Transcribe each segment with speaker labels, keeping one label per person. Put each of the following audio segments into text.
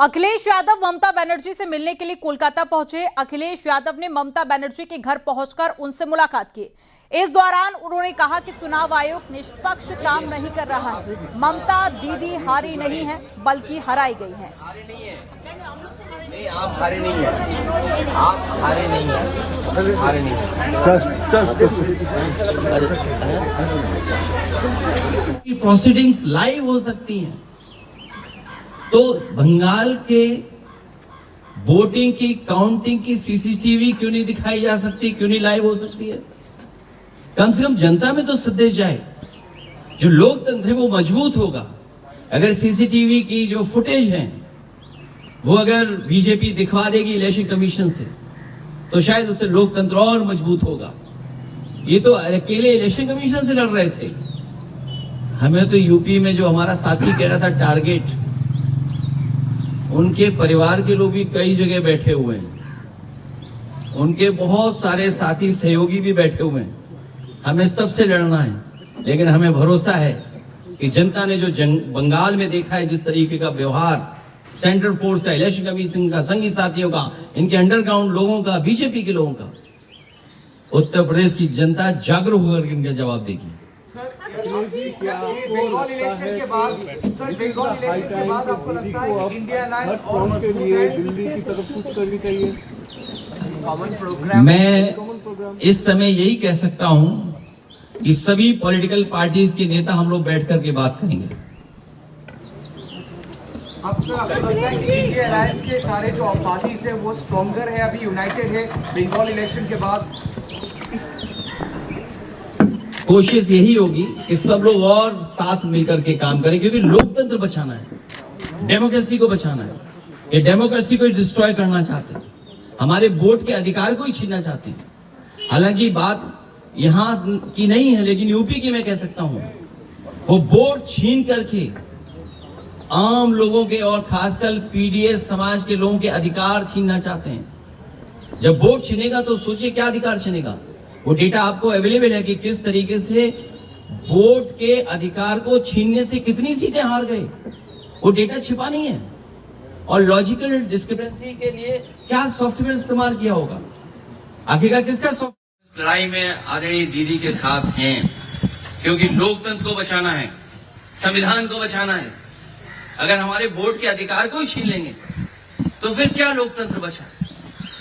Speaker 1: अखिलेश यादव ममता बनर्जी से मिलने के लिए कोलकाता पहुंचे। अखिलेश यादव ने ममता बनर्जी के घर पहुंचकर उनसे मुलाकात की। इस दौरान उन्होंने कहा कि चुनाव आयोग निष्पक्ष काम नहीं कर रहा है। ममता दीदी हारी नहीं है बल्कि हराई गई हैं।
Speaker 2: नहीं, आप हारे नहीं हैं, आप हारे नहीं हैं, हारे नहीं हैं।
Speaker 3: प्रोसीडिंग्स लाइव हो सकती हैं, तो बंगाल के वोटिंग की काउंटिंग की सीसीटीवी क्यों नहीं दिखाई जा सकती, क्यों नहीं लाइव हो सकती है? कम से कम जनता में तो संदेश जाए। जो लोकतंत्र है वो मजबूत होगा अगर सीसीटीवी की जो फुटेज है वो अगर बीजेपी दिखवा देगी इलेक्शन कमीशन से, तो शायद उससे लोकतंत्र और मजबूत होगा। ये तो अकेले इलेक्शन कमीशन से लड़ रहे थे। हमें तो यूपी में जो हमारा साथी कह रहा था टारगेट, उनके परिवार के लोग भी कई जगह बैठे हुए हैं, उनके बहुत सारे साथी सहयोगी भी बैठे हुए हैं। हमें सबसे लड़ना है, लेकिन हमें भरोसा है कि जनता ने जो बंगाल में देखा है, जिस तरीके का व्यवहार सेंट्रल फोर्स का, इलेक्शन कमीशन का, संघी साथियों का, इनके अंडरग्राउंड लोगों का, बीजेपी के लोगों का, उत्तर प्रदेश की जनता जागरूक होकर इनका जवाब देगी।
Speaker 4: बंगाल इलेक्शन के बाद आपको लगता है कि इंडिया अलायंस और मजबूत है? दिल्ली की तरफ कुछ करनी चाहिए कॉमन प्रोग्राम।
Speaker 3: मैं इस समय यही कह सकता हूं कि सभी पॉलिटिकल पार्टीज के नेता हम लोग बैठ करके बात करेंगे।
Speaker 4: अब सर, आपको लगता है कि इंडिया अलायंस के सारे जो पार्टीज है वो स्ट्रॉन्गर है, अभी यूनाइटेड है बंगाल इलेक्शन के बाद?
Speaker 3: कोशिश यही होगी कि सब लोग और साथ मिलकर के काम करें, क्योंकि लोकतंत्र बचाना है, डेमोक्रेसी को बचाना है। ये डेमोक्रेसी को डिस्ट्रॉय करना चाहते हैं, हमारे वोट के अधिकार को ही छीनना चाहते हैं। हालांकि बात यहां की नहीं है, लेकिन यूपी की मैं कह सकता हूं। वो वोट छीन करके आम लोगों के और खासकर पीडीएस समाज के लोगों के अधिकार छीनना चाहते हैं। जब वोट छीनेगा तो सोचिए क्या अधिकार छीनेगा। वो डेटा आपको अवेलेबल है कि किस तरीके से वोट के अधिकार को छीनने से कितनी सीटें हार गए। वो डेटा छिपा नहीं है। और लॉजिकल डिस्क्रिपेंसी के लिए क्या सॉफ्टवेयर इस्तेमाल किया होगा, आखिरकार किसका सॉफ्टवेयर? लड़ाई में आदरणीय दीदी के साथ हैं, क्योंकि लोकतंत्र को बचाना है, संविधान को बचाना है। अगर हमारे वोट के अधिकार को ही छीन लेंगे तो फिर क्या लोकतंत्र बचा?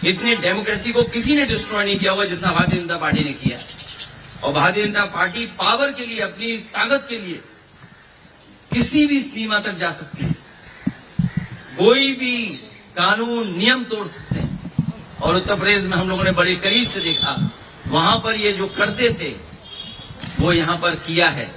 Speaker 3: इतनी डेमोक्रेसी को किसी ने डिस्ट्रॉय नहीं किया होगा जितना भारतीय जनता पार्टी ने किया। और भारतीय जनता पार्टी पावर के लिए, अपनी ताकत के लिए किसी भी सीमा तक जा सकती है, कोई भी कानून नियम तोड़ सकते हैं। और उत्तर प्रदेश में हम लोगों ने बड़े करीब से देखा, वहां पर ये जो करते थे वो यहां पर किया है।